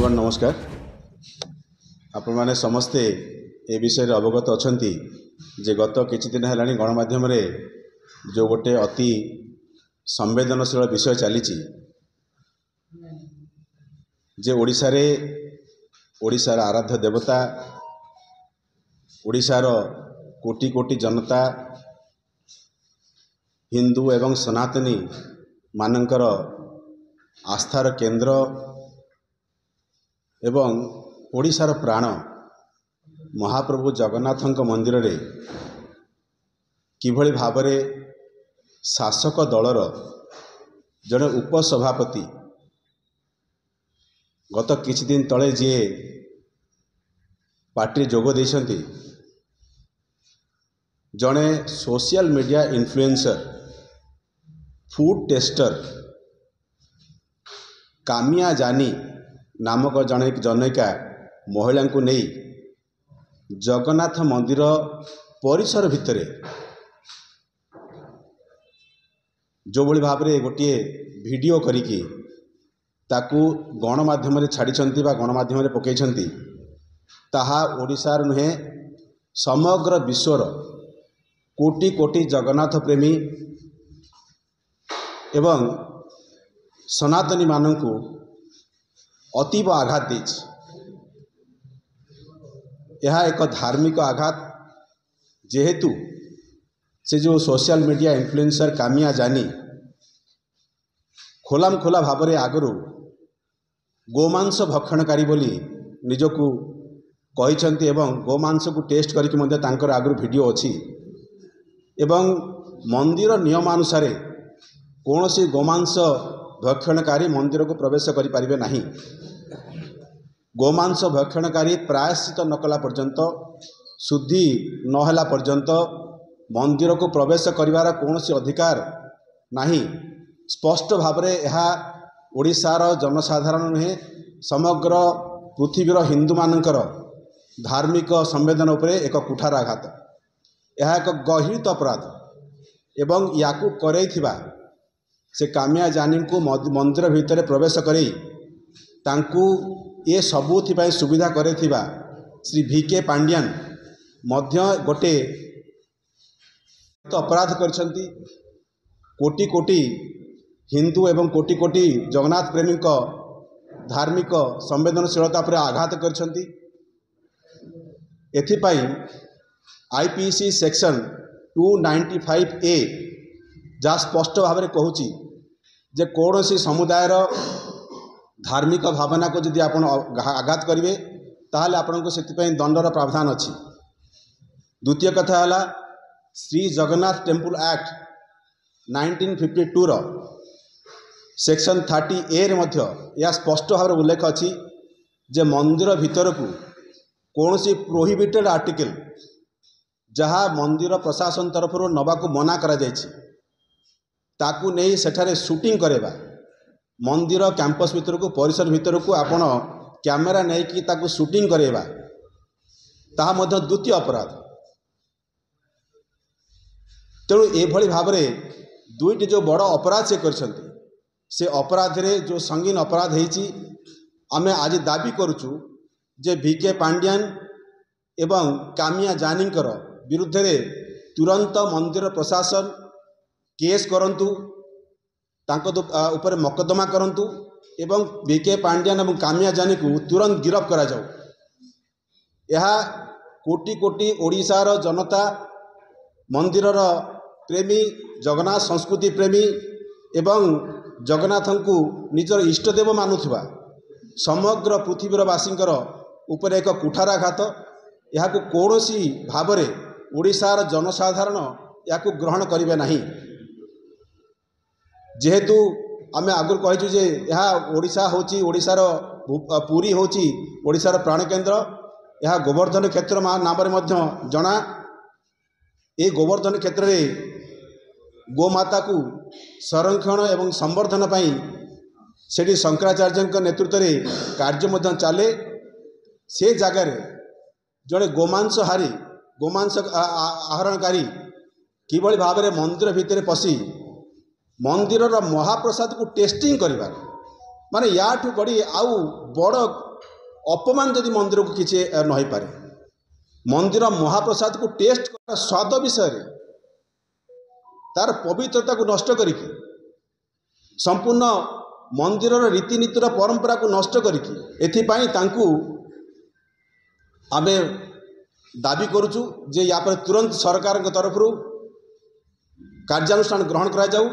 बंधुगण नमस्कार। आपण माने समस्ते ए विषय अवगत अछंती जे गत किछि दिन हेलानी गणमाध्यम रे जो गोटे अति संवेदनशील विषय चली जे ओडिशार आराध्य देवता ओडिशार कोटि कोटि जनता हिंदू एवं सनातनी मानकर आस्थार केंद्र एवं ओडिशार प्राण महाप्रभु जगन्नाथ मंदिर रे किभली भावरे शासक दलर जड़े उपसभापति गत किछि दिन तले जी पार्टी जोग देइछंती जड़े social media influencer food tester Kamiya जानी नामक जने जनैका महिला को नहीं जगन्नाथ मंदिर परिसर भितरे जो भली भाव में गोटे वीडियो करिकी ताकू गणमाध्यम छाड़ी गणमाध्यम पकई ताहा ओडिशार नुहे समग्र विश्वर कोटि कोटि जगन्नाथ प्रेमी एवं सनातनी मानू अतीब आघात देछि। यह एक धार्मिक आघात जेहेतु से जो सोशल मीडिया इन्फ्लुएंसर कामिया जानी खोलाम खोला भाव में आगरू गोमांस भक्षणकारी बोली निजकू कहिसंती एवं गोमांस को टेस्ट करके मध्य तांकर आगरू वीडियो अछि एवं मंदिर नियमानुसार कौनसी गोमांस भक्षणकारी मंदिर को प्रवेश करि परिबे नहीं। गोमांस भक्षणकारी प्रायश्चित नकला पर्यंत शुद्धि नहला पर्यंत मंदिर को प्रवेश करिवार कौनसी अधिकार नहीं। स्पष्ट भाव में यह ओडिशार जनसाधारण नुहे समग्र पृथ्वीर हिंदू मानकर धार्मिक संवेदन उपरे एक कुठाराघात। यह एक गहित अपराध एवं याकू करैथिबा से कामिया जानी को मंदिर भितर प्रवेश करी तांकू ये सबुथिपाई सुविधा करेथिबा श्री VK पांड्यान मध्य गोटे अपराध करछंती। कोटि कोटि हिंदू एवं कोटि कोटि जगन्नाथ प्रेमी धार्मिक संवेदनशीलता पर आघात करछंती। एथिपाई IPC सेक्शन 295A जहाँ स्पष्ट भाव में कहूँ जे कौन सी समुदायर धार्मिक भावना को यदि आप आघात करेंगे ताहले आपन को सेतिपई दंडर प्रावधान अच्छी। द्वितीय कथा है श्री जगन्नाथ टेम्पल एक्ट 1952 रो सेक्शन 30A रे मध्य यह स्पष्ट भाव में उल्लेख अच्छी जे मंदिर भीतर को कौन सी प्रोहिबिटेड आर्टिकल जहाँ मंदिर प्रशासन तरफ नवा को मना करा जायछि ताकू नहीं सेठारे शूटिंग करेबा मंदिर कैंपस भीतर को परिसर भीतर को आपण कैमेरा नहीं कि ताकू शूटिंग करेबा ताहा मध्य द्वितीय अपराध। तेणु एभली भाव में दुईटी जो बड़ अपराध से करछंती से अपराध रे जो संगीन अपराध हेची आमे आज दाबी करूचु जे VK पांड्यान एवं कामिया जानीकर विरुद्ध रे तुरंत मंदिर प्रशासन केस करंतु तांको ऊपर मकदमा करंतु एवं VK पांड्यान एवं कामिया जानी को तुरंत गिरफ्त करा जाऊ। यह कोटि कोटि ओडिशार जनता मंदिरर प्रेमी जगन्नाथ संस्कृति प्रेमी एवं जगन्नाथ को निजर इष्टदेव मानुथिबा समग्र पृथ्वीरवासींकर ऊपर एक कुठाराघात। यह कौनसी भाव में ओडिशार जनसाधारण या ग्रहण करेंगे नहीं। जेहेतु आमे आगुर कहिछु जे यह ओडिशा होची ओडिशार पुरी होची ओडिशार प्राण केंद्र। यह गोवर्धन क्षेत्र नाम मध्य जना। ये गोवर्धन क्षेत्र में गोमाता को संरक्षण एवं संवर्धन पाई सेठी शंकराचार्य नेतृत्व में कार्य मध्य चले। से जगार जड़े गोमांस हारी गोमांस आहरणकारी किभली भाव में मंदिर भितर पशि मंदिर महाप्रसाद को टेस्टिंग करिबार माने याठू बड़ी आउ बड़ अपमान जदि मंदिर को किसी न हो पारे मंदिर महाप्रसाद को टेस्ट कर स्वाद विषय तार पवित्रता को नष्ट करिकी संपूर्ण मंदिर रीतिनीतिर परंपरा को नष्ट करिकी एथिपाई तांकू आमे दाबी करुचु जे या पर तुरंत सरकार तरफ कार्यानुष्ठान ग्रहण करा जाऊ।